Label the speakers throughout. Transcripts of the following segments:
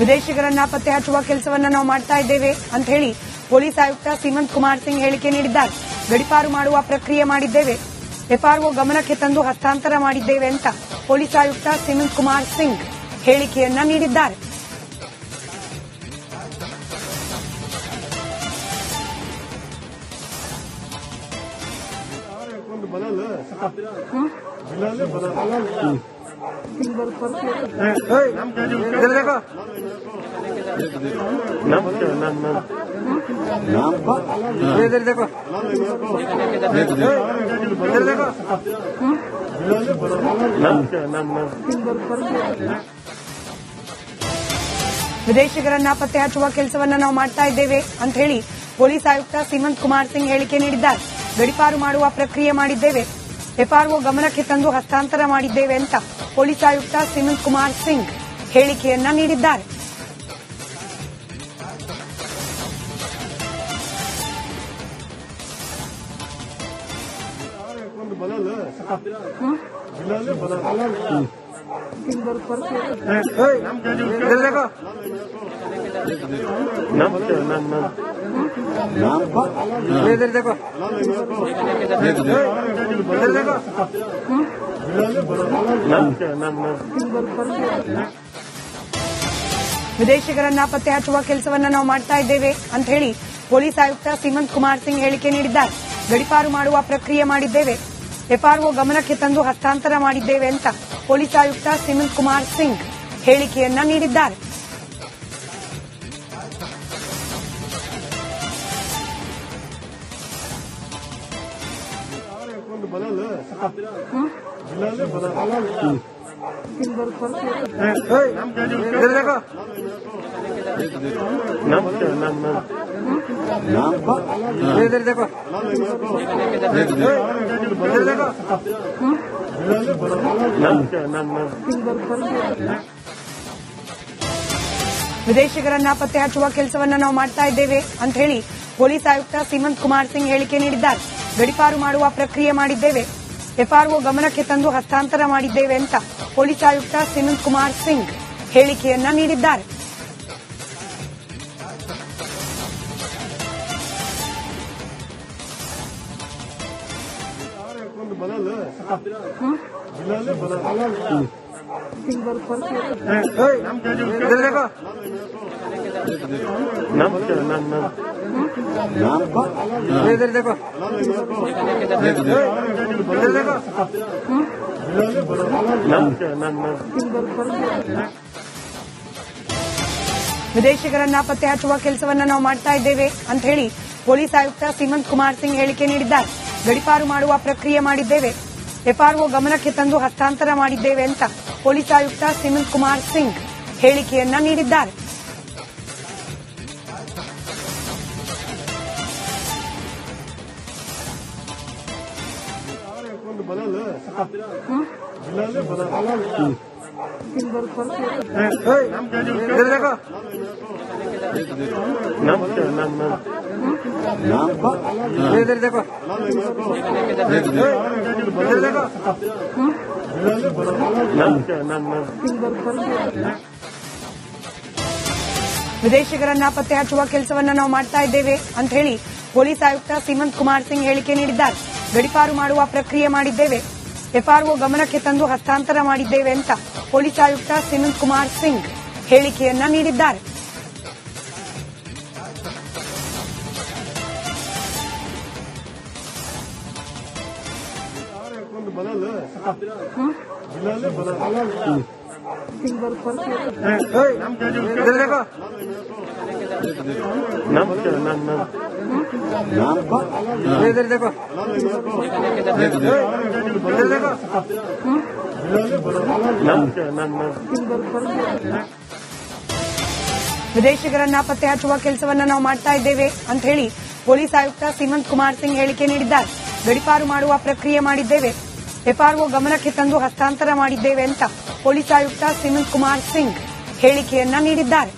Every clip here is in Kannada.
Speaker 1: ವಿದೇಶಿಗರನ್ನ ಪತ್ತೆ ಹಚ್ಚುವ ಕೆಲಸವನ್ನ ನಾವು ಮಾಡ್ತಾ ಇದ್ದೇವೆ ಅಂತ ಹೇಳಿ ಪೊಲೀಸ್ ಆಯುಕ್ತ ಸೀಮಂತ್ ಕುಮಾರ್ ಸಿಂಗ್ ಹೇಳಿಕೆ ನೀಡಿದ್ದಾರೆ. ಗಡೀಪಾರು ಮಾಡುವ ಪ್ರಕ್ರಿಯೆ ಮಾಡಿದ್ದೇವೆ, ಎಫ್ಆರ್ಒ ಗಮನಕ್ಕೆ ತಂದು ಹಸ್ತಾಂತರ ಮಾಡಿದ್ದೇವೆ ಅಂತ ಪೊಲೀಸ್ ಆಯುಕ್ತ ಸೀಮಂತ್ ಕುಮಾರ್ ಸಿಂಗ್ ಹೇಳಿಕೆಯನ್ನ ನೀಡಿದ್ದಾರೆ. ವಿದೇಶಿಗರನ್ನ ಪತ್ತೆ ಹಚ್ಚುವ ಕೆಲಸವನ್ನ ನಾವು ಮಾಡ್ತಾ ಇದ್ದೇವೆ ಅಂತ ಹೇಳಿ ಪೊಲೀಸ್ ಆಯುಕ್ತ ಸೀಮಂತ್ ಕುಮಾರ್ ಸಿಂಗ್ ಹೇಳಿಕೆ ನೀಡಿದ್ದಾರೆ. ಗಡೀಪಾರು ಮಾಡುವ ಪ್ರಕ್ರಿಯೆ ಮಾಡಿದ್ದೇವೆ, ಎಫ್ಆರ್ಒ ಗಮನಕ್ಕೆ ತಂದು ಹಸ್ತಾಂತರ ಮಾಡಿದ್ದೇವೆ ಅಂತ ಪೊಲೀಸ್ ಆಯುಕ್ತ ಸೀಮಂತ್ ಕುಮಾರ್ ಸಿಂಗ್ ಹೇಳಿಕೆಯನ್ನ ನೀಡಿದ್ದಾರೆ. ವಿದೇಶಿಗರನ್ನ ಪತ್ತೆ ಹಚ್ಚುವ ಕೆಲಸವನ್ನ ನಾವು ಮಾಡ್ತಾ ಇದ್ದೇವೆ ಅಂತ ಹೇಳಿ ಪೊಲೀಸ್ ಆಯುಕ್ತ ಸೀಮಂತ್ ಕುಮಾರ್ ಸಿಂಗ್ ಹೇಳಿಕೆ ನೀಡಿದ್ದಾರೆ. ಗಡೀಪಾರು ಮಾಡುವ ಪ್ರಕ್ರಿಯೆ ಮಾಡಿದ್ದೇವೆ, ಎಫ್ಆರ್ಒ ಗಮನಕ್ಕೆ ತಂದು ಹಸ್ತಾಂತರ ಮಾಡಿದ್ದೇವೆ ಅಂತ ಪೊಲೀಸ್ ಆಯುಕ್ತ ಸೀಮಂತ್ ಕುಮಾರ್ ಸಿಂಗ್ ಹೇಳಿಕೆಯನ್ನ ನೀಡಿದ್ದಾರೆ. ವಿದೇಶಿಗರನ್ನ ಪತ್ತೆ ಹಚ್ಚುವ ಕೆಲಸವನ್ನ ನಾವು ಮಾಡ್ತಾ ಇದ್ದೇವೆ ಅಂತ ಹೇಳಿ ಪೊಲೀಸ್ ಆಯುಕ್ತ ಸೀಮಂತ್ ಕುಮಾರ್ ಸಿಂಗ್ ಹೇಳಿಕೆ ನೀಡಿದ್ದಾರೆ. ಗಡೀಪಾರು ಮಾಡುವ ಪ್ರಕ್ರಿಯೆ ಮಾಡಿದ್ದೇವೆ, ಎಫ್ಆರ್ಒ ಗಮನಕ್ಕೆ ತಂದು ಹಸ್ತಾಂತರ ಮಾಡಿದ್ದೇವೆ ಅಂತ ಪೊಲೀಸ್ ಆಯುಕ್ತ ಸೀಮಂತ್ ಕುಮಾರ್ ಸಿಂಗ್ ಹೇಳಿಕೆಯನ್ನ ನೀಡಿದ್ದಾರೆ. ವಿದೇಶಿಗರನ್ನ ಪತ್ತೆ ಹಚ್ಚುವ ಕೆಲಸವನ್ನ ನಾವು ಮಾಡ್ತಾ ಇದ್ದೇವೆ ಅಂತ ಹೇಳಿ ಪೊಲೀಸ್ ಆಯುಕ್ತ ಸೀಮಂತ್ ಕುಮಾರ್ ಸಿಂಗ್ ಹೇಳಿಕೆ ನೀಡಿದ್ದಾರೆ. ಗಡೀಪಾರು ಮಾಡುವ ಪ್ರಕ್ರಿಯೆ ಮಾಡಿದ್ದೇವೆ, ಎಫ್ಆರ್ಒ ಗಮನಕ್ಕೆ ತಂದು ಹಸ್ತಾಂತರ ಮಾಡಿದ್ದೇವೆ ಅಂತ ಪೊಲೀಸ್ ಆಯುಕ್ತ ಸೀಮಂತ್ ಕುಮಾರ್ ಸಿಂಗ್ ಹೇಳಿಕೆಯನ್ನ ನೀಡಿದ್ದಾರೆ. ವಿದೇಶಿಗರನ್ನ ಪತ್ತೆ ಹಚ್ಚುವ ಕೆಲಸವನ್ನ ನಾವು ಮಾಡ್ತಾ ಇದ್ದೇವೆ ಅಂತ ಹೇಳಿ ಪೊಲೀಸ್ ಆಯುಕ್ತ ಸೀಮಂತ್ ಕುಮಾರ್ ಸಿಂಗ್ ಹೇಳಿಕೆ ನೀಡಿದ್ದಾರೆ. ಗಡೀಪಾರು ಮಾಡುವ ಪ್ರಕ್ರಿಯೆ ಮಾಡಿದ್ದೇವೆ, ಎಫ್ಆರ್ಒ ಗಮನಕ್ಕೆ ತಂದು ಹಸ್ತಾಂತರ ಮಾಡಿದ್ದೇವೆ ಅಂತ ಪೊಲೀಸ್ ಆಯುಕ್ತ ಸೀಮಂತ್ ಕುಮಾರ್ ಸಿಂಗ್ ಹೇಳಿಕೆಯನ್ನ ನೀಡಿದ್ದಾರೆ. ವಿದೇಶಿಗರನ್ನ ಪತ್ತೆ ಹಚ್ಚುವ ಕೆಲಸವನ್ನ ನಾವು ಮಾಡ್ತಾ ಇದ್ದೇವೆ ಅಂತ ಹೇಳಿ ಪೊಲೀಸ್ ಆಯುಕ್ತ ಸೀಮಂತ್ ಕುಮಾರ್ ಸಿಂಗ್ ಹೇಳಿಕೆ ನೀಡಿದ್ದಾರೆ. ಗಡೀಪಾರು ಮಾಡುವ ಪ್ರಕ್ರಿಯೆ ಮಾಡಿದ್ದೇವೆ, ಎಫ್ಆರ್ಒ ಗಮನಕ್ಕೆ ತಂದು ಹಸ್ತಾಂತರ ಮಾಡಿದ್ದೇವೆ ಅಂತ ಪೊಲೀಸ್ ಆಯುಕ್ತ ಸೀಮಂತ್ ಕುಮಾರ್ ಸಿಂಗ್ ಹೇಳಿಕೆಯನ್ನ ನೀಡಿದ್ದಾರೆ.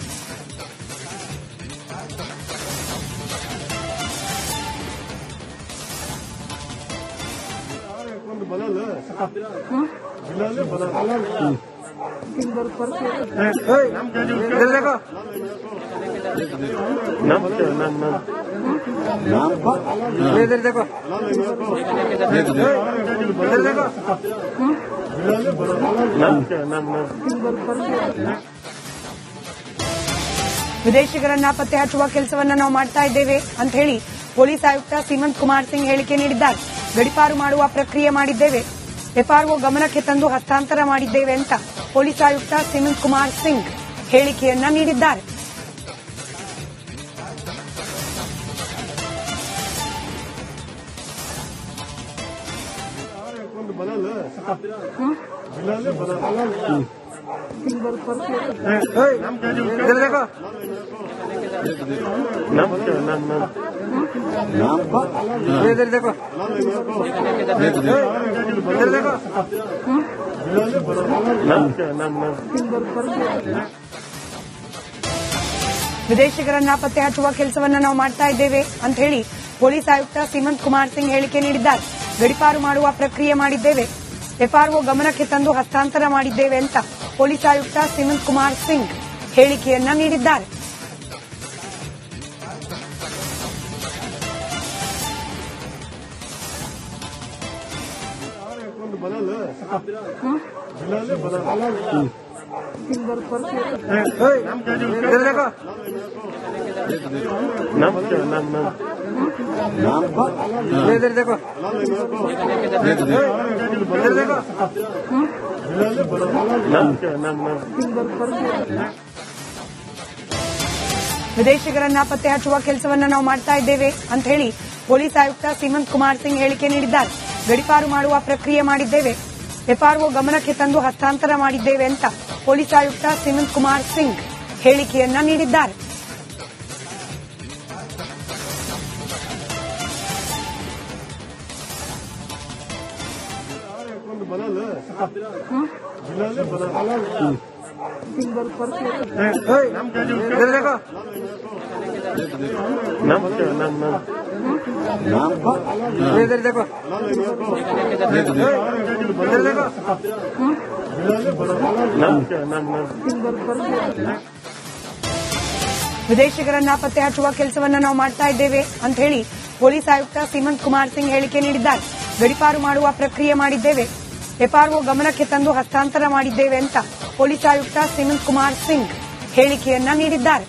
Speaker 1: ವಿದೇಶಿಗರನ್ನ ಪತ್ತೆ ಹಚ್ಚುವ ಕೆಲಸವನ್ನ ನಾವು ಮಾಡ್ತಾ ಇದ್ದೇವೆ ಅಂತ ಹೇಳಿ ಪೊಲೀಸ್ ಆಯುಕ್ತ ಸೀಮಂತ್ ಕುಮಾರ್ ಸಿಂಗ್ ಹೇಳಿಕೆ ನೀಡಿದ್ದಾರೆ. ಗಡೀಪಾರು ಮಾಡುವ ಪ್ರಕ್ರಿಯೆ ಮಾಡಿದ್ದೇವೆ, ಎಫ್ಆರ್ಒ ಗಮನಕ್ಕೆ ತಂದು ಹಸ್ತಾಂತರ ಮಾಡಿದ್ದೇವೆ ಅಂತ ಪೊಲೀಸ್ ಆಯುಕ್ತ ಸೀಮಂತ್ ಕುಮಾರ್ ಸಿಂಗ್ ಹೇಳಿಕೆಯನ್ನ ನೀಡಿದ್ದಾರೆ. ವಿದೇಶಿಗರನ್ನ ಪತ್ತೆ ಹಚ್ಚುವ ಕೆಲಸವನ್ನ ನಾವು ಮಾಡ್ತಾ ಇದ್ದೇವೆ ಅಂತ ಹೇಳಿ ಪೊಲೀಸ್ ಆಯುಕ್ತ ಸೀಮಂತ್ ಕುಮಾರ್ ಸಿಂಗ್ ಹೇಳಿಕೆ ನೀಡಿದ್ದಾರೆ. ಗಡೀಪಾರು ಮಾಡುವ ಪ್ರಕ್ರಿಯೆ ಮಾಡಿದ್ದೇವೆ, ಎಫ್ಆರ್ಒ ಗಮನಕ್ಕೆ ತಂದು ಹಸ್ತಾಂತರ ಮಾಡಿದ್ದೇವೆ ಅಂತ ಪೊಲೀಸ್ ಆಯುಕ್ತ ಸೀಮಂತ್ ಕುಮಾರ್ ಸಿಂಗ್ ಹೇಳಿಕೆಯನ್ನ ನೀಡಿದ್ದಾರೆ. ವಿದೇಶಿಗರನ್ನ ಪತ್ತೆ ಹಚ್ಚುವ ಕೆಲಸವನ್ನ ನಾವು ಮಾಡ್ತಾ ಇದ್ದೇವೆ ಅಂತ ಹೇಳಿ ಪೊಲೀಸ್ ಆಯುಕ್ತ ಸೀಮಂತ್ ಕುಮಾರ್ ಸಿಂಗ್ ಹೇಳಿಕೆ ನೀಡಿದ್ದಾರೆ. ಗಡೀಪಾರು ಮಾಡುವ ಪ್ರಕ್ರಿಯೆ ಮಾಡಿದ್ದೇವೆ, ಎಫ್ಆರ್ಒ ಗಮನಕ್ಕೆ ತಂದು ಹಸ್ತಾಂತರ ಮಾಡಿದ್ದೇವೆ ಅಂತ ಪೊಲೀಸ್ ಆಯುಕ್ತ ಸೀಮಂತ್ ಕುಮಾರ್ ಸಿಂಗ್ ಹೇಳಿಕೆಯನ್ನ ನೀಡಿದ್ದಾರೆ. ವಿದೇಶಿಗರನ್ನ ಪತ್ತೆ ಹಚ್ಚುವ ಕೆಲಸವನ್ನ ನಾವು ಮಾಡ್ತಾ ಇದ್ದೇವೆ ಅಂತ ಹೇಳಿ ಪೊಲೀಸ್ ಆಯುಕ್ತ ಸೀಮಂತ್ ಕುಮಾರ್ ಸಿಂಗ್ ಹೇಳಿಕೆ ನೀಡಿದ್ದಾರೆ. ಗಡೀಪಾರು ಮಾಡುವ ಪ್ರಕ್ರಿಯೆ ಮಾಡಿದ್ದೇವೆ, ಎಫ್ಆರ್ಒ ಗಮನಕ್ಕೆ ತಂದು ಹಸ್ತಾಂತರ ಮಾಡಿದ್ದೇವೆ ಅಂತ ಪೊಲೀಸ್ ಆಯುಕ್ತ ಸೀಮಂತ್ ಕುಮಾರ್ ಸಿಂಗ್ ಹೇಳಿಕೆಯನ್ನ ನೀಡಿದ್ದಾರೆ.